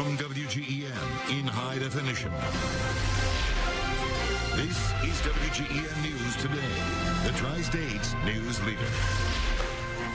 From WGEM in high definition. This is WGEM News Today, the Tri-State's news leader.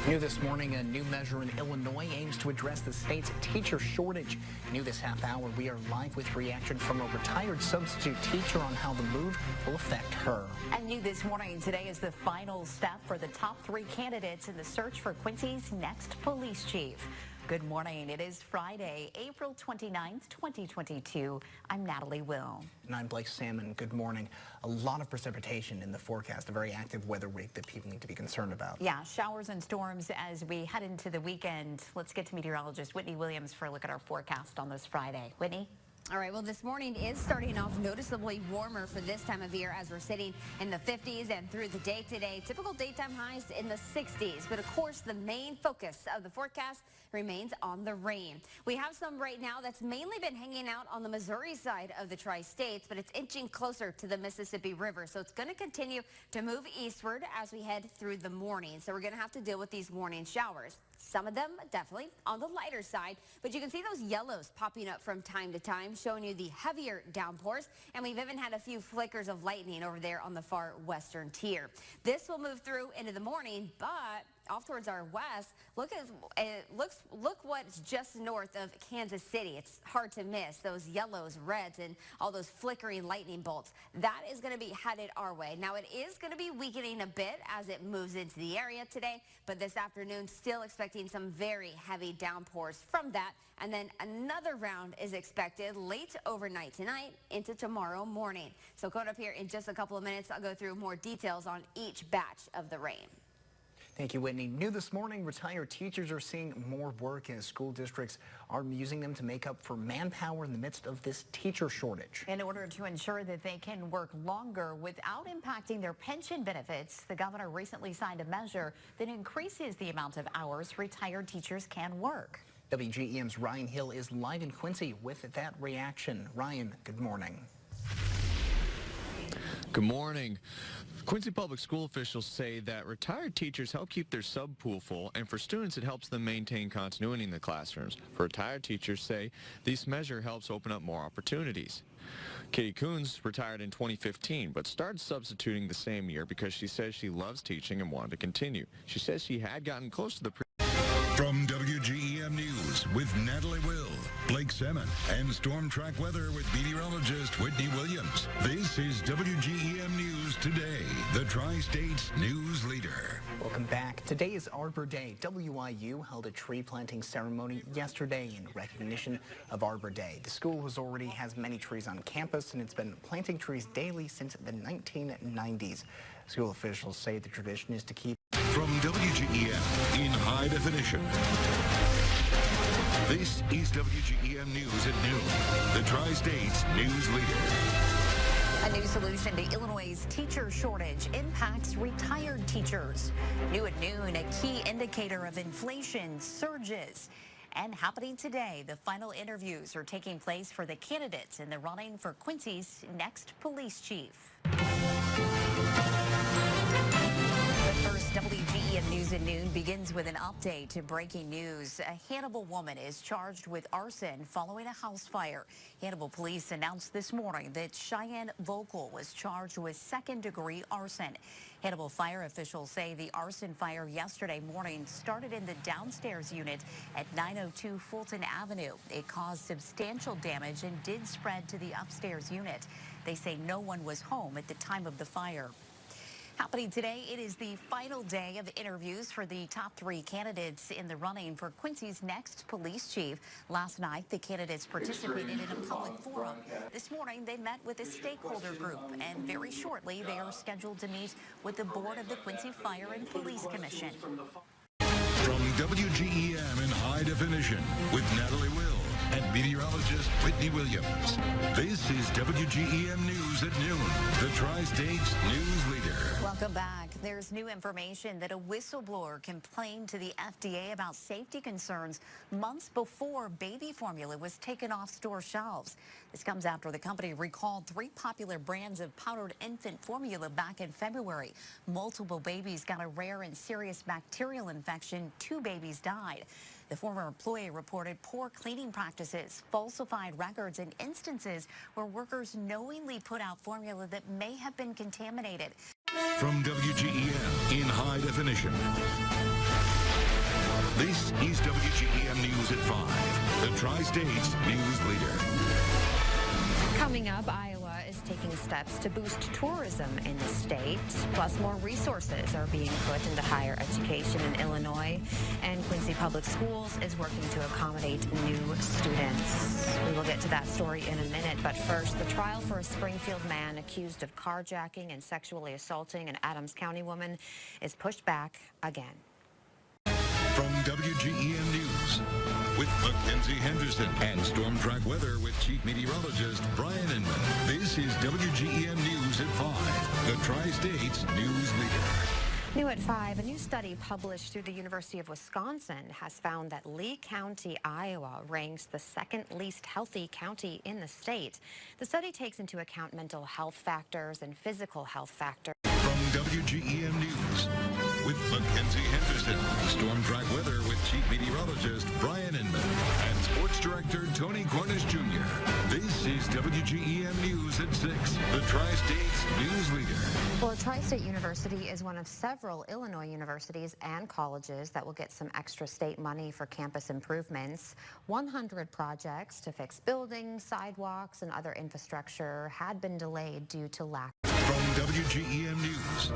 New this morning, a new measure in Illinois aims to address the state's teacher shortage. New this half hour, we are live with reaction from a retired substitute teacher on how the move will affect her. And new this morning, today is the final step for the top 3 candidates in the search for Quincy's next police chief. Good morning. It is Friday, April 29th, 2022. I'm Natalie Will. And I'm Blake Salmon. Good morning. A lot of precipitation in the forecast, a very active weather week that people need to be concerned about. Yeah, showers and storms as we head into the weekend. Let's get to meteorologist Whitney Williams for a look at our forecast on this Friday. Whitney? All right, well, this morning is starting off noticeably warmer for this time of year as we're sitting in the 50s and through the day today. Typical daytime highs in the 60s. But, of course, the main focus of the forecast remains on the rain. We have some right now that's mainly been hanging out on the Missouri side of the Tri-States, but it's inching closer to the Mississippi River. So it's going to continue to move eastward as we head through the morning. So we're going to have to deal with these morning showers. Some of them definitely on the lighter side, but you can see those yellows popping up from time to time, showing you the heavier downpours, and we've even had a few flickers of lightning over there on the far western tier. This will move through into the morning, but off towards our west, look what's just north of Kansas City. It's hard to miss those yellows, reds, and all those flickering lightning bolts. That is going to be headed our way. Now, it is going to be weakening a bit as it moves into the area today, but this afternoon still expecting some very heavy downpours from that. And then another round is expected late overnight tonight into tomorrow morning. So coming up here in just a couple of minutes, I'll go through more details on each batch of the rain. Thank you, Whitney. New this morning, retired teachers are seeing more work as school districts are using them to make up for manpower in the midst of this teacher shortage. In order to ensure that they can work longer without impacting their pension benefits, the governor recently signed a measure that increases the amount of hours retired teachers can work. WGEM's Ryan Hill is live in Quincy with that reaction. Ryan, good morning. Good morning. Quincy Public School officials say that retired teachers help keep their sub-pool full, and for students it helps them maintain continuity in the classrooms. For retired teachers say this measure helps open up more opportunities. Katie Coons retired in 2015, but started substituting the same year because she says she loves teaching and wanted to continue. She says she had gotten close to the From WGEM News with Natalie Will, Blake Salmon, and Storm Track Weather with meteorologist Whitney Williams. This is WGEM News Today, the Tri-State's news leader. Welcome back. Today is Arbor Day. WIU held a tree planting ceremony yesterday in recognition of Arbor Day. The school already has many trees on campus, and it's been planting trees daily since the 1990s. School officials say the tradition is to keep. From WGEM in high definition. This is WGEM News at noon, the Tri-State's news leader. A new solution to Illinois' teacher shortage impacts retired teachers. New at noon, a key indicator of inflation surges. And happening today, the final interviews are taking place for the candidates in the running for Quincy's next police chief. First, WGEM News at noon begins with an update to breaking news. A Hannibal woman is charged with arson following a house fire. Hannibal police announced this morning that Cheyenne Vocal was charged with second-degree arson. Hannibal fire officials say the arson fire yesterday morning started in the downstairs unit at 902 Fulton Avenue. It caused substantial damage and did spread to the upstairs unit. They say no one was home at the time of the fire. Happening today, it is the final day of interviews for the top 3 candidates in the running for Quincy's next police chief. Last night, the candidates participated in a public forum. This morning, they met with a stakeholder group, and very shortly, they are scheduled to meet with the board of the Quincy Fire and Police Commission. From WGEM in high definition with Natalie Will and meteorologist Whitney Williams. This is WGEM News at noon, the Tri-State's news leader. Welcome back. There's new information that a whistleblower complained to the FDA about safety concerns months before baby formula was taken off store shelves. This comes after the company recalled 3 popular brands of powdered infant formula back in February. Multiple babies got a rare and serious bacterial infection. 2 babies died. The former employee reported poor cleaning practices, falsified records, and instances where workers knowingly put out formula that may have been contaminated. From WGEM in high definition. This is WGEM News at 5, the Tri-States news leader. Coming up, Iowa is taking steps to boost tourism in the state. Plus, more resources are being put into higher education in Illinois. And Quincy Public Schools is working to accommodate new students. We will get to that story in a minute. But first, the trial for a Springfield man accused of carjacking and sexually assaulting an Adams County woman is pushed back again. From WGEM News, with Mackenzie Henderson and Storm Track Weather with Chief Meteorologist Brian Inman. This is WGEM News at 5, the Tri-States news leader. New at 5, a new study published through the University of Wisconsin has found that Lee County, Iowa, ranks the second least healthy county in the state. The study takes into account mental health factors and physical health factors. From WGEM News, with Mackenzie Henderson, Storm Track Weather with Chief Meteorologist Brian Inman, and Sports Director Tony Cornish Jr. This is WGEM News at 6, the Tri-States news leader. Well, Tri-State University is one of several Illinois universities and colleges that will get some extra state money for campus improvements. 100 projects to fix buildings, sidewalks, and other infrastructure had been delayed due to lack. From WGEM News,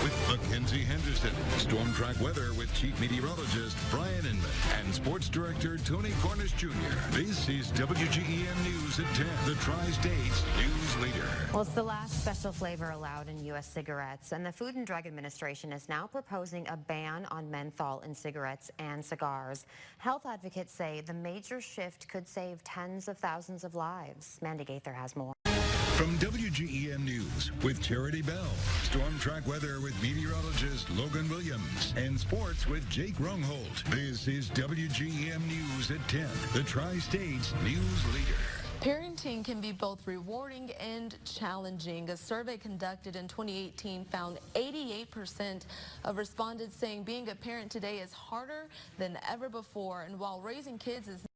with Mackenzie Henderson, Storm Track Weather with Chief Meteorologist Brian Inman, and Sports Director Tony Cornish Jr. This is WGEM News at 10, the Tri-States news leader. Well, it's the last special flavor allowed in U.S. cigarettes, and the Food and Drug Administration is now proposing a ban on menthol in cigarettes and cigars. Health advocates say the major shift could save tens of thousands of lives. Mandy Gaither has more. From WGEM News with Charity Bell, Storm Track Weather with meteorologist Logan Williams, and sports with Jake Rungholt. This is WGEM News at 10, the Tri-States news leader. Parenting can be both rewarding and challenging. A survey conducted in 2018 found 88% of respondents saying being a parent today is harder than ever before. And while raising kids is